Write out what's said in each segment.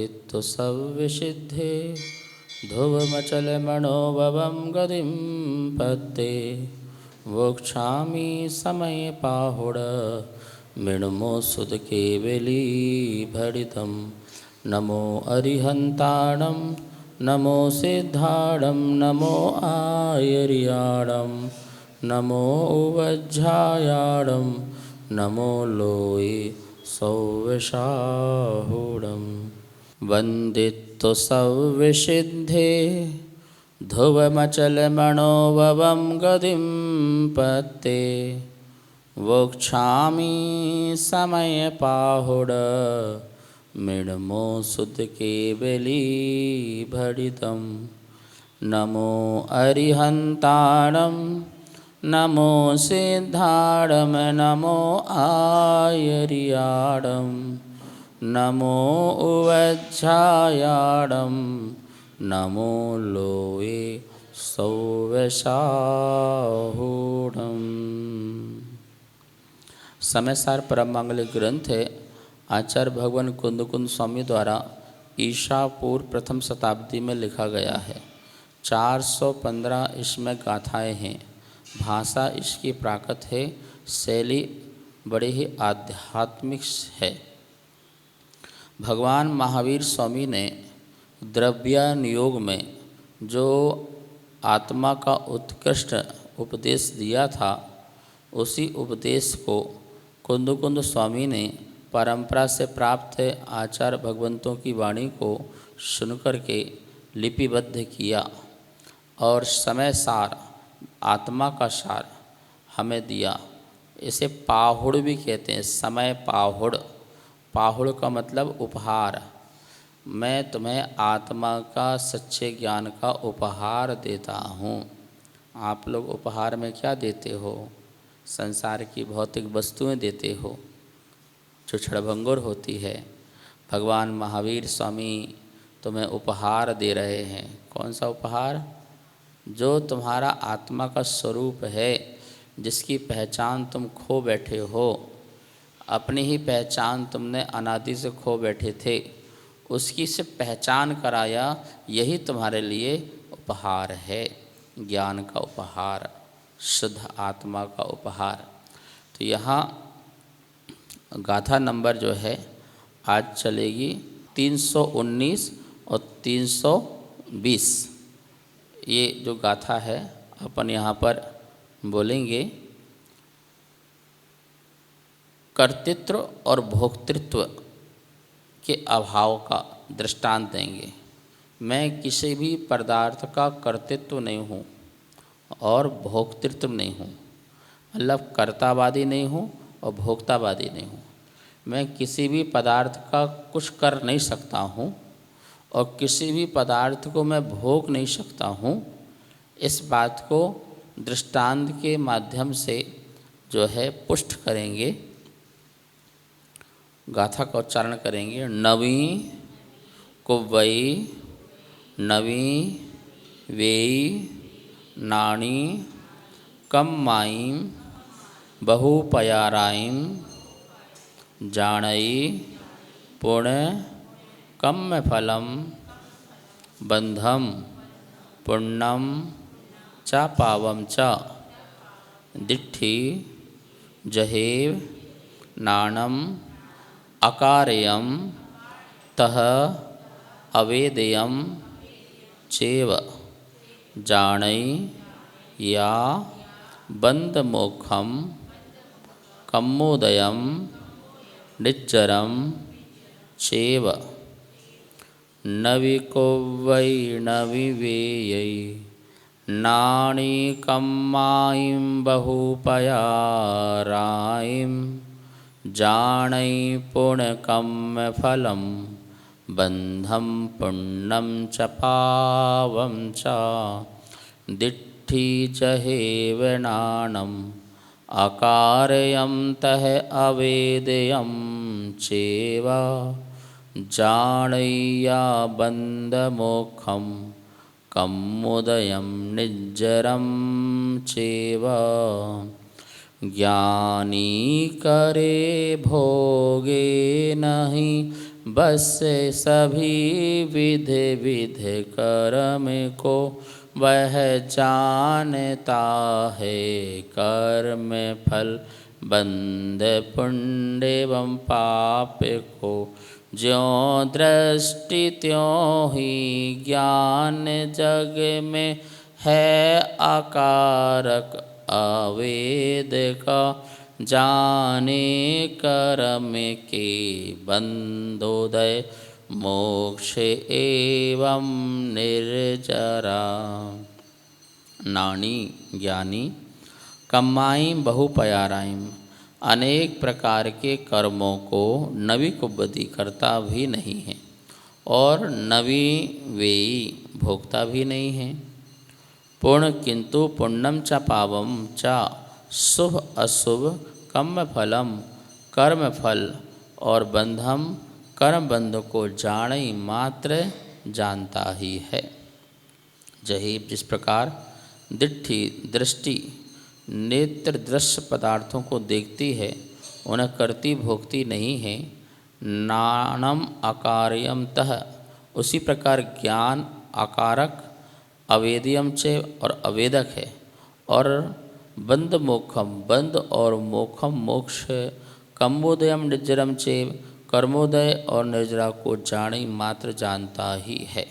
वन्दितो सव्विसिद्धे ध्रुवमचलमणोभवं गतिं पत्ते वोक्षामि समये पाहुड मृण्मो सुतकेवलीभरितं नमो अरिहन्ताणं नमो सिद्धाणं नमो आयर्याणं नमो वज्रायाणं नमो लोये सौवशाहुडं वन्दितो सव्विसिद्धे ध्रुवमचलमणोभवं गतिं पत्ते वोक्षामि समयपाहुड मृण्मो सुतकेवलीभरितं नमो अरिहन्ताणं नमो सिद्धाणं नमो आयर्याणं नमो वज्रायाणं नमो लोये सौवशाहुडं। समयसार परम मांगलिक ग्रंथ है आचार्य भगवान कुंदकुंद स्वामी द्वारा ईसा पूर्व प्रथम शताब्दी में लिखा गया है। 415 इसमें गाथाएं हैं। भाषा इसकी प्राकृत है, शैली बड़ी ही आध्यात्मिक है। भगवान महावीर स्वामी ने द्रव्यानुयोग में जो आत्मा का उत्कृष्ट उपदेश दिया था, उसी उपदेश को कुंदकुंद स्वामी ने परंपरा से प्राप्त आचार्य भगवंतों की वाणी को सुनकर के लिपिबद्ध किया और समय सार आत्मा का सार हमें दिया। इसे पाहुड़ भी कहते हैं, समय पाहुड़। पाहुड़ का मतलब उपहार। मैं तुम्हें आत्मा का सच्चे ज्ञान का उपहार देता हूँ। आप लोग उपहार में क्या देते हो? संसार की भौतिक वस्तुएं देते हो जो क्षणभंगुर होती है। भगवान महावीर स्वामी तुम्हें उपहार दे रहे हैं। कौन सा उपहार? जो तुम्हारा आत्मा का स्वरूप है, जिसकी पहचान तुम खो बैठे हो। अपनी ही पहचान तुमने अनादि से खो बैठे थे, उसकी से पहचान कराया। यही तुम्हारे लिए उपहार है, ज्ञान का उपहार, शुद्ध आत्मा का उपहार। तो यहाँ गाथा नंबर जो है आज चलेगी 319 और 320। ये जो गाथा है अपन यहाँ पर बोलेंगे। कर्तृत्व और भोक्तृत्व के अभाव का दृष्टांत देंगे। मैं किसी भी पदार्थ का कर्तृत्व नहीं हूँ और भोक्तृत्व नहीं हूँ, मतलब कर्तावादी नहीं हूँ और भोक्तावादी नहीं हूँ। मैं किसी भी पदार्थ का कुछ कर नहीं सकता हूँ और किसी भी पदार्थ को मैं भोग नहीं सकता हूँ। इस बात को दृष्टांत के माध्यम से जो है पुष्ट करेंगे, गाथा का उच्चारण करेंगे। नवी कुव्वई नवी वेई नाणी कम्माईं बहुपयाराईं जानई पुण्य कम्म फलम बंधम पुण्यम च पावम च दिट्ठी जहेव नाणम अकार्यम तह अवेदेयम चेव जानई या बंधमोक्षम कम्मोदयम निच्चरम चेव नविकोवै नविवेयै नाणी कम्माईं बहुपयाराईं जानई पुण्यकम्म फलं बंधम पुण्यम च पावं च दिट्ठी जहेव नाणम अकार्यं तह अवेदयं चेव जानय्या बंधमोक्षम कम्मुदयं निज्जरं चेव ज्ञानी करे भोगे नहि बस से सभी विधि विधि कर्म को वह जानता है। कर्म फल बंध पुण्य एवं पाप को ज्यों दृष्टि त्यों ही ज्ञान जग में है आकारक अवेद का। जाने कर्म के बंधोदय मोक्ष एवं निर्जरा। नानी ज्ञानी कमाई बहुपयाराइम अनेक प्रकार के कर्मों को नवी कुबदी करता भी नहीं है और नवी वेई भोगता भी नहीं है। पूर्ण किंतु पुण्यम च पावम च शुभ अशुभ कर्म फलम कर्म फल और बंधम कर्म बंध को जाने मात्र जानता ही है। जही जिस प्रकार दृष्टि नेत्र दृश्य पदार्थों को देखती है, उन्हें करती भोगती नहीं है। नानम अकार्यम तह उसी प्रकार ज्ञान आकारक अवेदियम चे और अवेदक है। और बंद मोक्षम बंद और मोक्षम मोक्ष कम्बोदयम निर्जरम चे कर्मोदय और निर्जरा को जाने मात्र जानता ही है।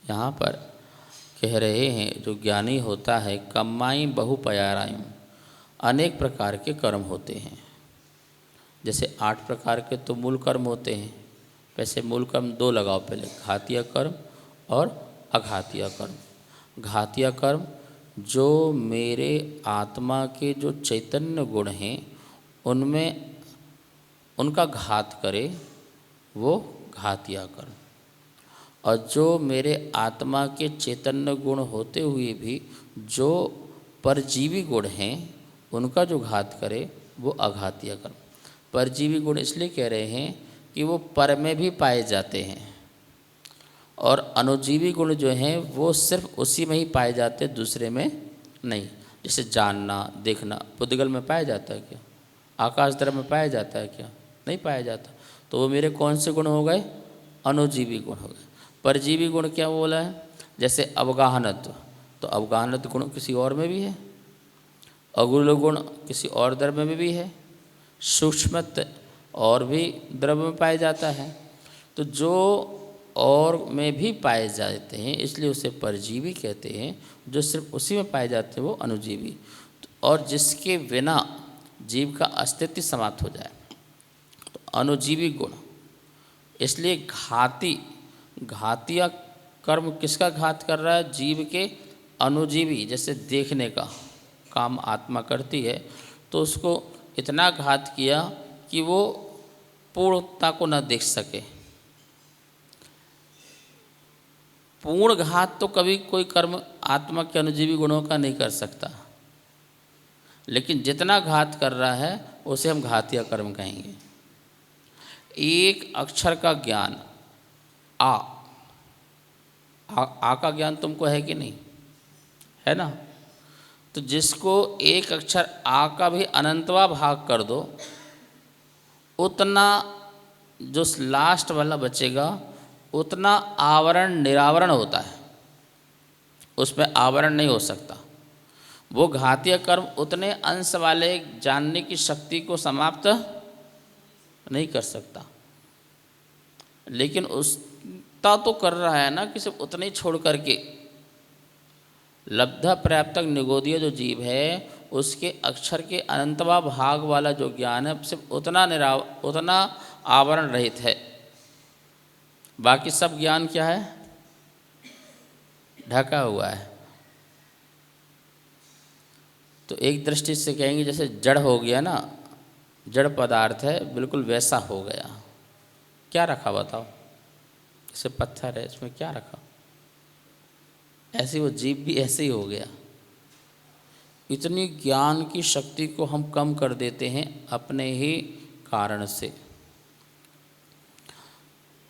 यहाँ पर कह रहे हैं जो ज्ञानी होता है कम्माई बहुपयारायम अनेक प्रकार के कर्म होते हैं। जैसे 8 प्रकार के तो मूल कर्म होते हैं। वैसे मूल कर्म 2 लगाओ पहले, घातीय कर्म और अघातीय कर्म। घातीय कर्म जो मेरे आत्मा के जो चैतन्य गुण हैं उनमें उनका घात करे वो घातीय कर्म, और जो मेरे आत्मा के चैतन्य गुण होते हुए भी जो परजीवी गुण हैं उनका जो घात करे वो अघातीय कर्म। परजीवी गुण इसलिए कह रहे हैं कि वो पर में भी पाए जाते हैं, और अनुजीवी गुण जो हैं वो सिर्फ उसी में ही पाए जाते हैं, दूसरे में नहीं। जैसे जानना देखना पुद्गल में पाया जाता है क्या? आकाश द्रव में पाया जाता है क्या? नहीं पाया जाता। तो वो मेरे कौन से गुण हो गए? अनुजीवी गुण हो गए। परजीवी गुण क्या बोला है? जैसे अवगाहनत्व, तो अवगाहनत्व गुण किसी और में भी है, अगुल गुण किसी और द्रव्य में भी है, सूक्ष्मत्व और भी द्रव्य में पाया जाता है। तो जो और में भी पाए जाते हैं इसलिए उसे परजीवी कहते हैं। जो सिर्फ उसी में पाए जाते हैं वो अनुजीवी। और जिसके बिना जीव का अस्तित्व समाप्त हो जाए तो अनुजीवी गुण। इसलिए घातीय कर्म किसका घात कर रहा है? जीव के अनुजीवी। जैसे देखने का काम आत्मा करती है तो उसको इतना घात किया कि वो पूर्णता को न देख सके। पूर्ण घात तो कभी कोई कर्म आत्मा के अनुजीवी गुणों का नहीं कर सकता, लेकिन जितना घात कर रहा है उसे हम घातीय कर्म कहेंगे। एक अक्षर का ज्ञान आ का ज्ञान तुमको है कि नहीं? है ना? तो जिसको एक अक्षर आ का भी अनंतवा भाग कर दो, उतना जो लास्ट वाला बचेगा उतना आवरण निरावरण होता है, उसमें आवरण नहीं हो सकता। वो घातीय कर्म उतने अंश वाले जानने की शक्ति को समाप्त नहीं कर सकता, लेकिन उसका तो कर रहा है ना कि सिर्फ उतने ही छोड़ करके लब्धा पर्याप्तक निगोदीय जो जीव है उसके अक्षर के अनंतवा भाग वाला जो ज्ञान है सिर्फ उतना आवरण रहित है। बाकी सब ज्ञान क्या है? ढका हुआ है। तो एक दृष्टि से कहेंगे जैसे जड़ हो गया ना, जड़ पदार्थ है बिल्कुल वैसा हो गया। क्या रखा बताओ? जैसे पत्थर है, इसमें क्या रखा? ऐसे वो जीव भी ऐसे ही हो गया। इतनी ज्ञान की शक्ति को हम कम कर देते हैं अपने ही कारण से।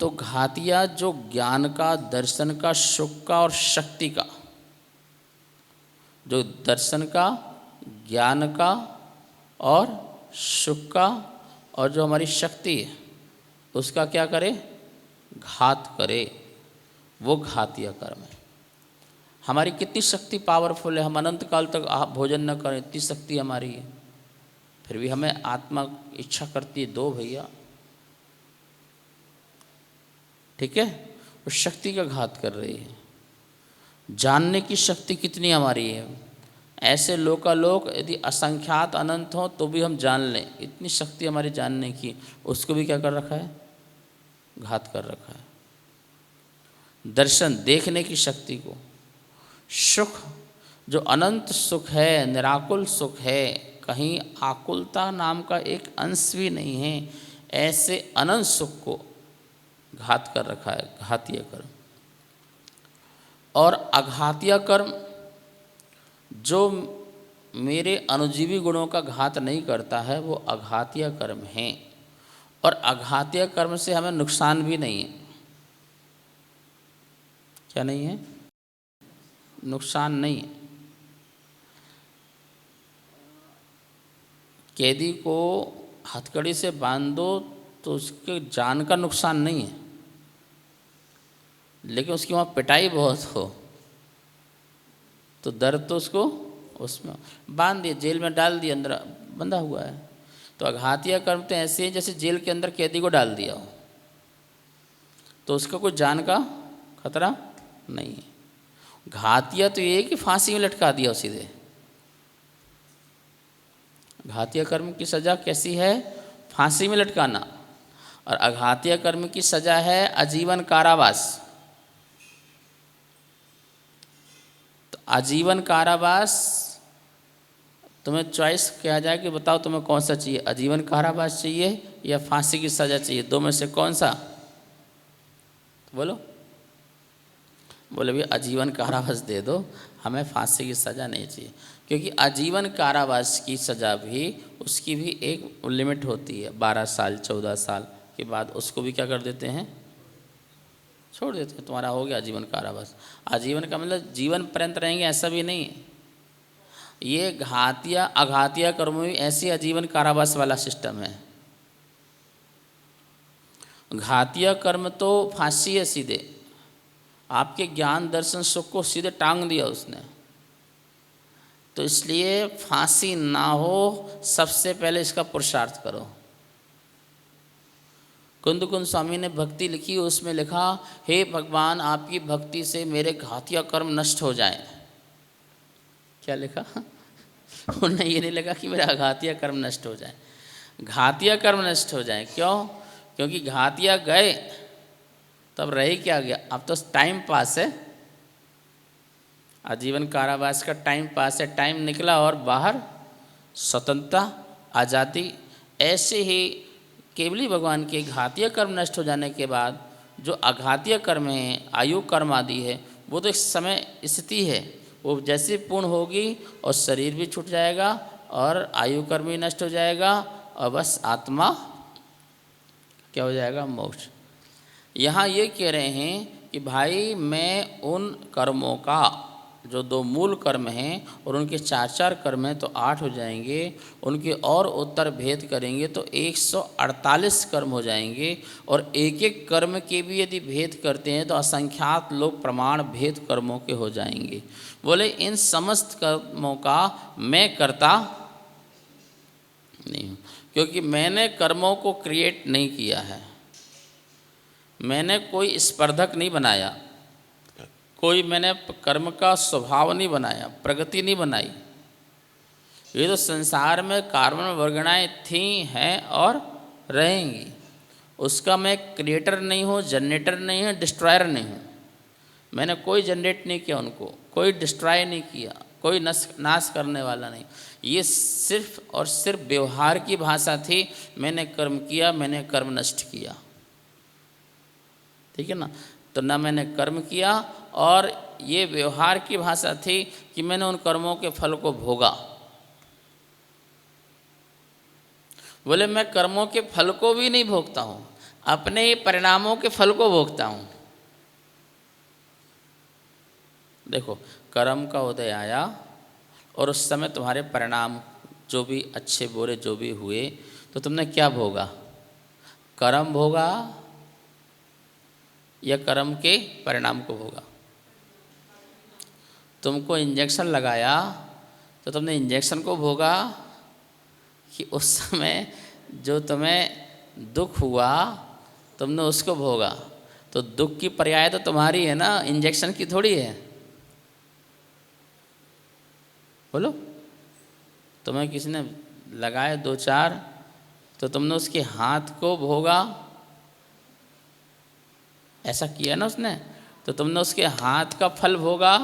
तो घातिया जो ज्ञान का, दर्शन का, सुख का और शक्ति का, जो दर्शन का, ज्ञान का और सुख का और जो हमारी शक्ति है, उसका क्या करे? घात करे, वो घातीय कर्म है। हमारी कितनी शक्ति पावरफुल है, हम अनंत काल तक भोजन न करें, इतनी शक्ति हमारी है, फिर भी हमें आत्मा इच्छा करती है, दो भैया। ठीक है, उस शक्ति का घात कर रही है। जानने की शक्ति कितनी हमारी है, ऐसे लोकालोक यदि असंख्यात अनंत हो तो भी हम जान लें, इतनी शक्ति हमारी जानने की, उसको भी क्या कर रखा है? घात कर रखा है। दर्शन, देखने की शक्ति को, सुख जो अनंत सुख है, निराकुल सुख है, कहीं आकुलता नाम का एक अंश भी नहीं है, ऐसे अनंत सुख को घात कर रखा है, घातीय कर्म। और अघातीय कर्म जो मेरे अनुजीवी गुणों का घात नहीं करता है, वो अघातीय कर्म है। और अघातीय कर्म से हमें नुकसान भी नहीं है। क्या नहीं है? नुकसान नहीं है। कैदी को हथकड़ी से बांध दो तो उसके जान का नुकसान नहीं है, लेकिन उसकी वहाँ पिटाई बहुत हो तो दर्द तो उसको, उसमें बांध दिए, जेल में डाल दिया, अंदर बंधा हुआ है। तो अघातीय कर्म तो ऐसे है जैसे जेल के अंदर कैदी को डाल दिया हो, तो उसका कोई जान का खतरा नहीं है। घातीय तो ये कि फांसी में लटका दिया सीधे। घातीय कर्म की सज़ा कैसी है? फांसी में लटकाना। और अघातीय कर्म की सज़ा है आजीवन कारावास। तो आजीवन कारावास तुम्हें चॉइस किया जाए कि बताओ तुम्हें कौन सा चाहिए, आजीवन कारावास चाहिए या फांसी की सज़ा चाहिए, दो में से कौन सा? बोलो। बोले भैया आजीवन कारावास दे दो, हमें फांसी की सज़ा नहीं चाहिए। क्योंकि आजीवन कारावास की सज़ा भी, उसकी भी एक लिमिट होती है, 12 साल 14 साल के बाद उसको भी क्या कर देते हैं? छोड़ देते हैं, तुम्हारा हो गया आजीवन कारावास। आजीवन का मतलब जीवन पर्यंत रहेंगे ऐसा भी नहीं है। ये घातीय अघातीय कर्मों में ऐसी आजीवन कारावास वाला सिस्टम है। घातीय कर्म तो फांसी है सीधे, आपके ज्ञान दर्शन सुख को सीधे टांग दिया उसने। तो इसलिए फांसी ना हो, सबसे पहले इसका पुरुषार्थ करो। कुंद कुंद स्वामी ने भक्ति लिखी, उसमें लिखा, हे भगवान आपकी भक्ति से मेरे घातीय कर्म नष्ट हो जाएं। क्या लिखा? उन्हें ये नहीं लगा कि मेरा घातीय कर्म नष्ट हो जाए, घातीय कर्म नष्ट हो जाए। क्यों? क्योंकि घातीय गए तब रही क्या गया, अब तो टाइम पास है, आजीवन कारावास का टाइम पास है, टाइम निकला और बाहर स्वतंत्रता, आज़ादी। ऐसे ही केवली भगवान के घातीय कर्म नष्ट हो जाने के बाद जो अघातीय कर्म है, आयु कर्म आदि है, वो तो एक समय स्थिति है, वो जैसे पूर्ण होगी और शरीर भी छूट जाएगा और आयु कर्म भी नष्ट हो जाएगा और बस आत्मा क्या हो जाएगा? मोक्ष। यहाँ ये कह रहे हैं कि भाई मैं उन कर्मों का, जो दो मूल कर्म हैं और उनके 4-4 कर्म हैं तो 8 हो जाएंगे, उनके और उत्तर भेद करेंगे तो 148 कर्म हो जाएंगे। और एक एक कर्म के भी यदि भेद करते हैं तो असंख्यात लोग प्रमाण भेद कर्मों के हो जाएंगे। बोले इन समस्त कर्मों का मैं करता नहीं हूँ, क्योंकि मैंने कर्मों को क्रिएट नहीं किया है, मैंने कोई स्पर्धक नहीं बनाया, कोई मैंने कर्म का स्वभाव नहीं बनाया, प्रगति नहीं बनाई। ये तो संसार में कार्बन वर्गणाएँ थी, हैं और रहेंगी। उसका मैं क्रिएटर नहीं हूँ, जनरेटर नहीं हूँ, डिस्ट्रॉयर नहीं हूँ। मैंने कोई जनरेट नहीं किया उनको, कोई डिस्ट्रॉय नहीं किया, कोई नाश करने वाला नहीं। ये सिर्फ और सिर्फ व्यवहार की भाषा थी, मैंने कर्म किया, मैंने कर्म नष्ट किया। ठीक है ना? तो ना मैंने कर्म किया और ये व्यवहार की भाषा थी कि मैंने उन कर्मों के फल को भोगा। बोले मैं कर्मों के फल को भी नहीं भोगता हूँ, अपने ही परिणामों के फल को भोगता हूँ। देखो, कर्म का उदय आया और उस समय तुम्हारे परिणाम जो भी अच्छे बुरे जो भी हुए, तो तुमने क्या भोगा? कर्म भोगा या कर्म के परिणाम को भोगा? तुमको इंजेक्शन लगाया तो तुमने इंजेक्शन को भोगा कि उस समय जो तुम्हें दुख हुआ तुमने उसको भोगा? तो दुख की पर्याय तो तुम्हारी है ना, इंजेक्शन की थोड़ी है। बोलो, तुम्हें किसी ने लगाए 2-4 तो तुमने उसके हाथ को भोगा, ऐसा किया ना उसने, तो तुमने उसके हाथ का फल भोगा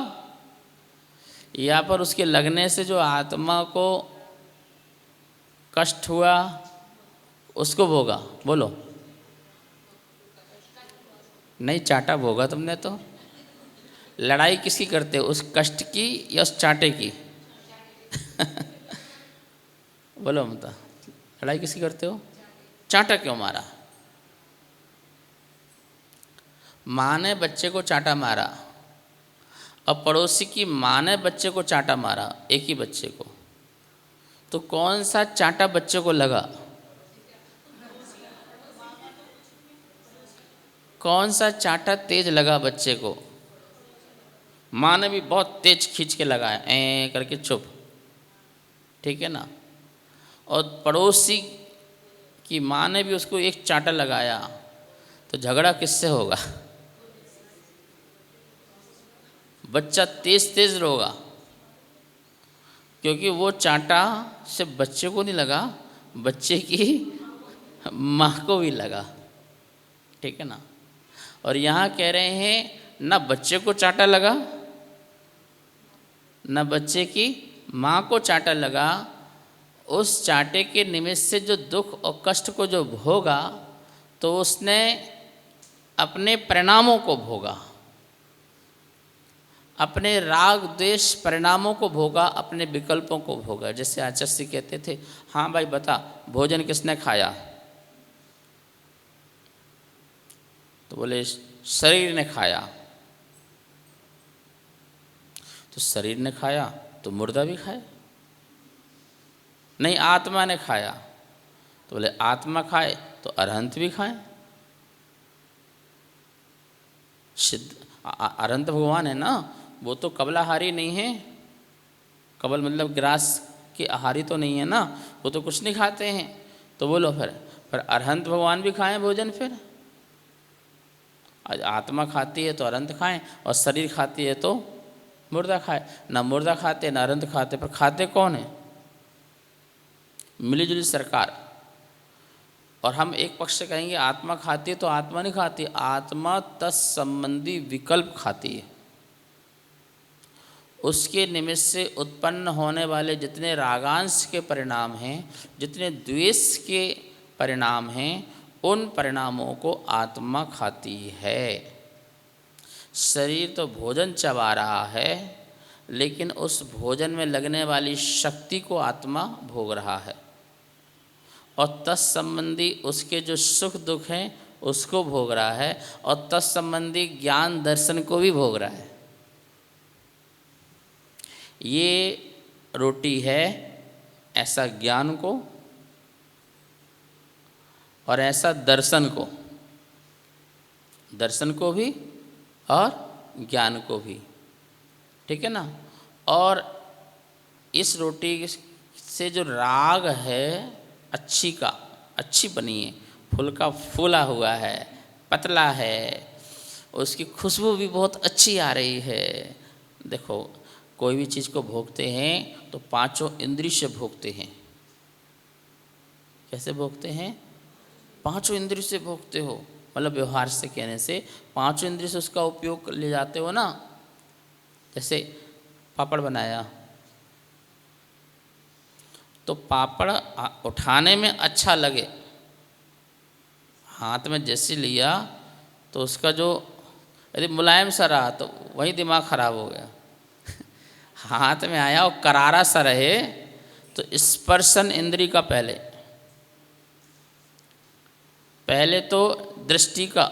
या पर उसके लगने से जो आत्मा को कष्ट हुआ उसको भोगा? बोलो। नहीं, चाटा भोगा तुमने तो। लड़ाई किसकी करते हो, उस कष्ट की या उस चाटे की? बोलो ममता, लड़ाई किसकी करते हो? चाटा क्यों मारा? माँ ने बच्चे को चाटा मारा और पड़ोसी की माँ ने बच्चे को चाटा मारा, एक ही बच्चे को, तो कौन सा चाटा बच्चे को लगा? कौन सा चाटा तेज लगा बच्चे को? माँ ने भी बहुत तेज खींच के लगाया, ऐ करके चुप, ठीक है ना। और पड़ोसी की माँ ने भी उसको एक चाटा लगाया, तो झगड़ा किससे होगा? बच्चा तेज तेज रोगा, क्योंकि वो चाटा सिर्फ बच्चे को नहीं लगा, बच्चे की माँ को भी लगा, ठीक है ना। और यहाँ कह रहे हैं ना बच्चे को चाटा लगा न बच्चे की माँ को चाटा लगा, उस चाटे के निमित्त से जो दुख और कष्ट को जो भोगा तो उसने अपने परिणामों को भोगा, अपने राग द्वेष परिणामों को भोगा, अपने विकल्पों को भोगा। जैसे आचार्य कहते थे, हाँ भाई बता भोजन किसने खाया? तो बोले शरीर ने खाया। तो शरीर ने खाया तो मुर्दा भी खाए? नहीं, आत्मा ने खाया। तो बोले आत्मा खाए तो अरहंत भी खाए। सिद्ध अरहंत भगवान है ना, वो तो कबलाहारी नहीं है। कबल मतलब ग्रास के आहारी तो नहीं है ना, वो तो कुछ नहीं खाते हैं। तो बोलो फिर अरहंत भगवान भी खाएं भोजन? फिर आज आत्मा खाती है तो अरहंत खाएं और शरीर खाती है तो मुर्दा खाए। ना मुर्दा खाते ना अरहंत खाते, पर खाते कौन है? मिलीजुली सरकार। और हम एक पक्ष से कहेंगे आत्मा खाती है, तो आत्मा नहीं खाती, आत्मा तत्संबंधी विकल्प खाती है। उसके निमित्त से उत्पन्न होने वाले जितने रागांश के परिणाम हैं, जितने द्वेष के परिणाम हैं, उन परिणामों को आत्मा खाती है। शरीर तो भोजन चबा रहा है, लेकिन उस भोजन में लगने वाली शक्ति को आत्मा भोग रहा है और तत्संबंधी उसके जो सुख दुख हैं उसको भोग रहा है और तत्संबंधी ज्ञान दर्शन को भी भोग रहा है। ये रोटी है ऐसा ज्ञान को और ऐसा दर्शन को भी और ज्ञान को भी, ठीक है ना। और इस रोटी से जो राग है अच्छी बनी है, फुल्का फूला हुआ है, पतला है, उसकी खुशबू भी बहुत अच्छी आ रही है। देखो, कोई भी चीज़ को भोगते हैं तो पांचों इंद्रिय से भोगते हैं। कैसे भोगते हैं? पांचों इंद्रिय से भोगते हो, मतलब व्यवहार से कहने से पांचों इंद्रिय से उसका उपयोग ले जाते हो ना। जैसे पापड़ बनाया तो पापड़ उठाने में अच्छा लगे, हाथ में जैसे लिया तो उसका जो यदि मुलायम सा रहा तो वही दिमाग खराब हो गया। हाथ में आया और करारा सा रहे तो स्पर्शन इंद्री का पहले तो दृष्टि का,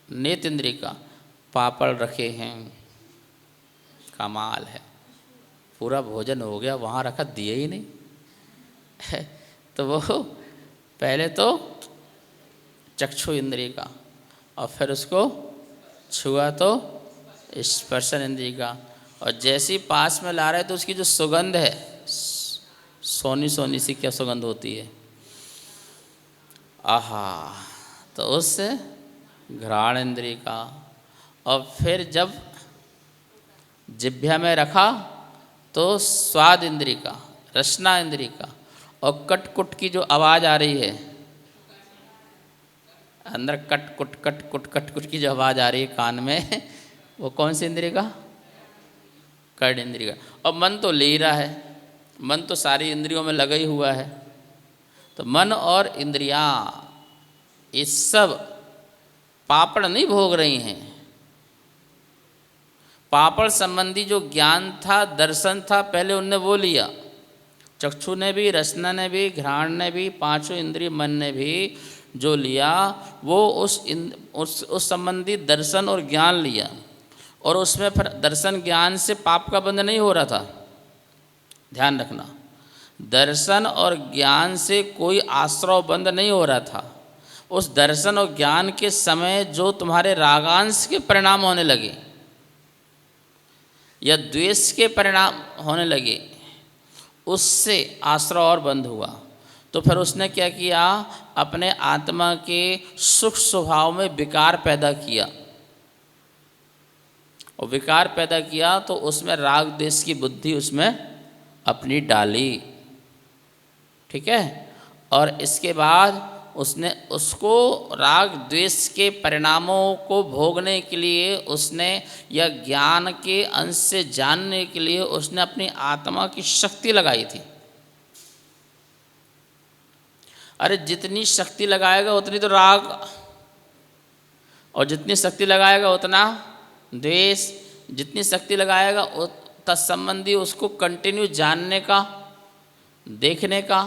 नेत्र इंद्री का। पापड़ रखे हैं, कमाल है, पूरा भोजन हो गया, वहाँ रखा, दिए ही नहीं। तो वो पहले तो चक्षु इंद्रिय का, और फिर उसको छुआ तो स्पर्शन इंद्रिय का, और जैसे ही पास में ला रहे तो उसकी जो सुगंध है, सोनी सोनी सी क्या सुगंध होती है, आहा, तो उससे घ्राण इंद्रिय का, और फिर जब जिह्वा में रखा तो स्वाद इंद्रिय का, रसना इंद्रिय का, और कट की जो आवाज़ आ रही है अंदर, कट की जो आवाज़ आ रही है कान में, वो कौन सी इंद्रिय का? कर्ण इंद्रिय का। और मन तो ले ही रहा है, मन तो सारी इंद्रियों में लगा ही हुआ है। तो मन और इंद्रियां ये सब पापड़ नहीं भोग रही हैं। पापड़ संबंधी जो ज्ञान था, दर्शन था, पहले उनने वो लिया, चक्षु ने भी, रसना ने भी, घ्राण ने भी, पांचों इंद्रिय मन ने भी जो लिया, वो उस संबंधी दर्शन और ज्ञान लिया, और उसमें फिर दर्शन ज्ञान से पाप का बंध नहीं हो रहा था। ध्यान रखना, दर्शन और ज्ञान से कोई आश्रव बंध नहीं हो रहा था। उस दर्शन और ज्ञान के समय जो तुम्हारे रागांश के परिणाम होने लगे या द्वेष के परिणाम होने लगे, उससे आश्रव और बंद हुआ। तो फिर उसने क्या किया? अपने आत्मा के सुख स्वभाव में विकार पैदा किया, और विकार पैदा किया तो उसमें राग द्वेष की बुद्धि उसमें अपनी डाली, ठीक है। और इसके बाद उसने उसको राग द्वेष के परिणामों को भोगने के लिए उसने, या ज्ञान के अंश से जानने के लिए उसने अपनी आत्मा की शक्ति लगाई थी। अरे जितनी शक्ति लगाएगा उतनी तो राग, और जितनी शक्ति लगाएगा उतना द्वेष, जितनी शक्ति लगाएगा तत्संबंधी उसको कंटिन्यू जानने का, देखने का,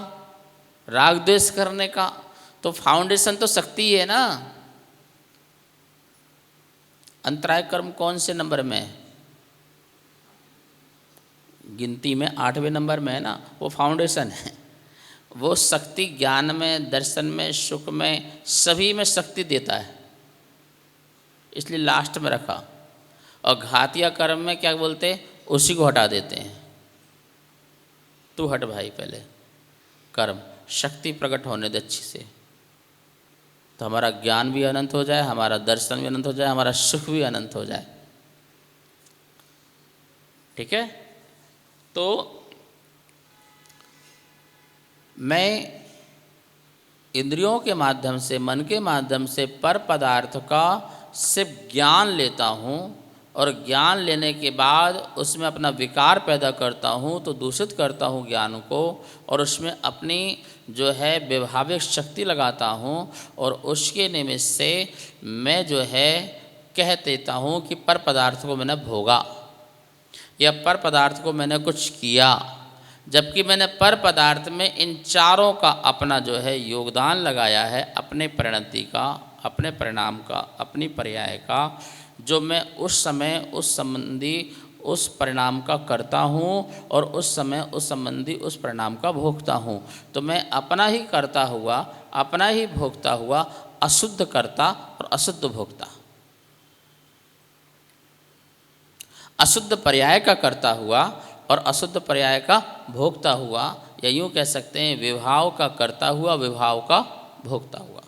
राग द्वेष करने का। तो फाउंडेशन तो शक्ति है ना। अंतराय कर्म कौन से नंबर में है? गिनती में 8वें नंबर में है ना, वो फाउंडेशन है। वो शक्ति ज्ञान में, दर्शन में, सुख में, सभी में शक्ति देता है, इसलिए लास्ट में रखा। और घातिया कर्म में क्या बोलते हैं? उसी को हटा देते हैं। तू हट भाई, पहले कर्म शक्ति प्रकट होने दे अच्छी से, तो हमारा ज्ञान भी अनंत हो जाए, हमारा दर्शन भी अनंत हो जाए, हमारा सुख भी अनंत हो जाए, ठीक है। तो मैं इंद्रियों के माध्यम से, मन के माध्यम से पर पदार्थ का सिर्फ ज्ञान लेता हूँ, और ज्ञान लेने के बाद उसमें अपना विकार पैदा करता हूँ, तो दूषित करता हूँ ज्ञान को, और उसमें अपनी जो है वैभाविक शक्ति लगाता हूँ, और उसके निमित्त से मैं जो है कह देता हूँ कि पर पदार्थ को मैंने भोगा, या पर पदार्थ को मैंने कुछ किया, जबकि मैंने पर पदार्थ में इन चारों का अपना जो है योगदान लगाया है, अपने परिणति का, अपने परिणाम का, अपनी पर्याय का, जो मैं उस समय उस संबंधी उस परिणाम का करता हूँ, और उस समय उस संबंधी उस परिणाम का भोगता हूँ। तो मैं अपना ही करता हुआ, अपना ही भोगता हुआ, अशुद्ध करता और अशुद्ध भोगता, अशुद्ध पर्याय का करता हुआ और अशुद्ध पर्याय का भोगता हुआ, या यूँ कह सकते हैं विभाव का करता हुआ, विभाव का भोगता हुआ,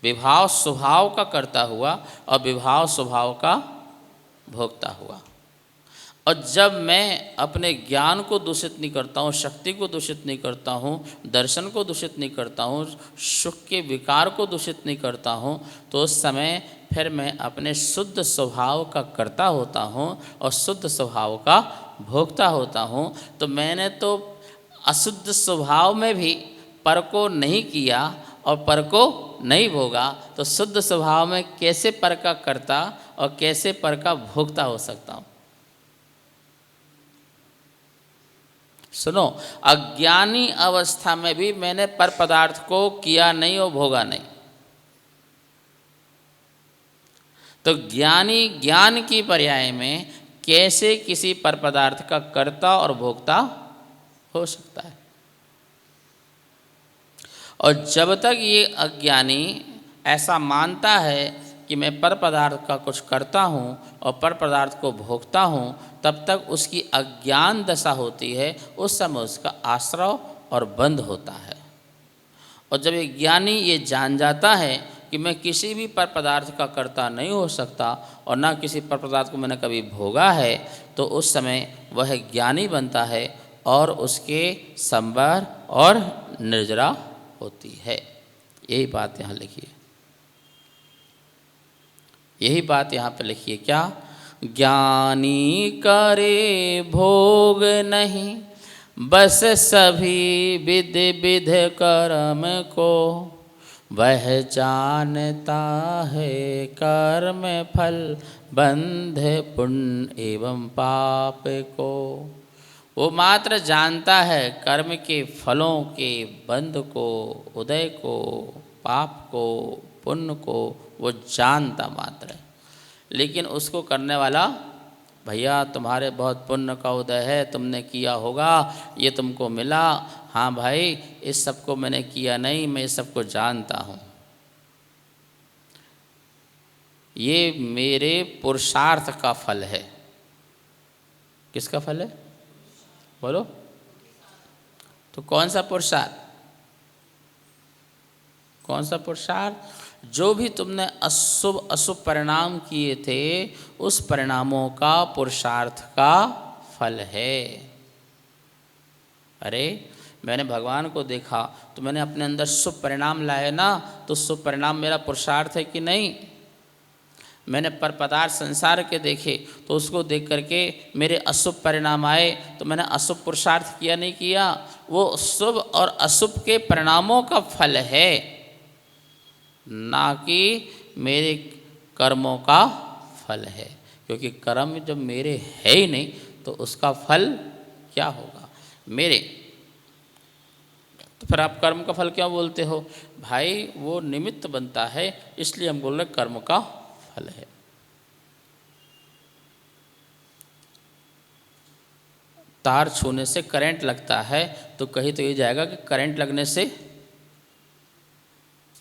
विभाव स्वभाव का करता हुआ और विभाव स्वभाव का भोगता हुआ। और जब मैं अपने ज्ञान को दूषित नहीं करता हूँ, शक्ति को दूषित नहीं करता हूँ, दर्शन को दूषित नहीं करता हूँ, सुख के विकार को दूषित नहीं करता हूँ, तो उस समय फिर मैं अपने शुद्ध स्वभाव का कर्ता होता हूँ और शुद्ध स्वभाव का भोगता होता हूँ। तो मैंने तो अशुद्ध स्वभाव में भी पर को नहीं किया और पर को नहीं भोगा, तो शुद्ध स्वभाव में कैसे पर का कर्ता और कैसे पर का भोगता हो सकता हूँ? सुनो, अज्ञानी अवस्था में भी मैंने पर पदार्थ को किया नहीं और भोगा नहीं। तो ज्ञानी ज्ञान की पर्याय में कैसे किसी पर पदार्थ का कर्ता और भोक्ता हो सकता है? और जब तक ये अज्ञानी ऐसा मानता है कि मैं पर पदार्थ का कुछ करता हूँ और पर पदार्थ को भोगता हूँ, तब तक उसकी अज्ञान दशा होती है। उस समय उसका आश्रव और बंध होता है। और जब एक ज्ञानी ये जान जाता है कि मैं किसी भी पर पदार्थ का कर्ता नहीं हो सकता और ना किसी पर पदार्थ को मैंने कभी भोगा है, तो उस समय वह ज्ञानी बनता है और उसके संवर और निर्जरा होती है। यही बात यहाँ लिखी है। यही बात यहाँ पे लिखी है। क्या? ज्ञानी करे भोग नहीं, बस सभी विध विध कर्म को, वह जानता है कर्म फल बंध पुण्य एवं पाप को। वो मात्र जानता है कर्म के फलों के बंध को, उदय को, पाप को, पुण्य को, वो जानता मात्र है। लेकिन उसको करने वाला, भैया तुम्हारे बहुत पुण्य का उदय है, तुमने किया होगा, ये तुमको मिला। हाँ भाई, इस सब को मैंने किया नहीं, मैं इस सब को जानता हूँ। ये मेरे पुरुषार्थ का फल है। किसका फल है? बोलो। तो कौन सा पुरुषार्थ? कौन सा पुरुषार्थ? जो भी तुमने अशुभ अशुभ परिणाम किए थे, उस परिणामों का पुरुषार्थ का फल है। अरे मैंने भगवान को देखा तो मैंने अपने अंदर शुभ परिणाम लाए ना, तो शुभ परिणाम मेरा पुरुषार्थ है कि नहीं? मैंने पर पदार्थ संसार के देखे तो उसको देख करके मेरे अशुभ परिणाम आए, तो मैंने अशुभ पुरुषार्थ किया नहीं किया? वो शुभ और अशुभ के परिणामों का फल है, ना कि मेरे कर्मों का फल है। क्योंकि कर्म जब मेरे है ही नहीं तो उसका फल क्या होगा मेरे? तो फिर आप कर्म का फल क्यों बोलते हो? भाई वो निमित्त बनता है, इसलिए हम बोल रहे कर्म का फल है। तार छूने से करंट लगता है, तो कहीं तो ये जाएगा कि करंट लगने से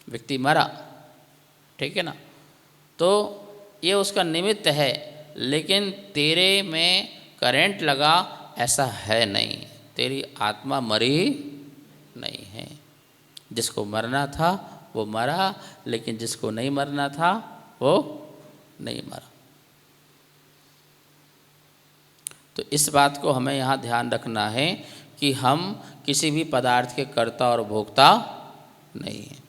व्यक्ति मरा, ठीक है ना? तो ये उसका निमित्त है, लेकिन तेरे में करंट लगा ऐसा है नहीं। तेरी आत्मा मरी नहीं है। जिसको मरना था वो मरा, लेकिन जिसको नहीं मरना था वो नहीं मरा। तो इस बात को हमें यहाँ ध्यान रखना है कि हम किसी भी पदार्थ के कर्ता और भोक्ता नहीं हैं।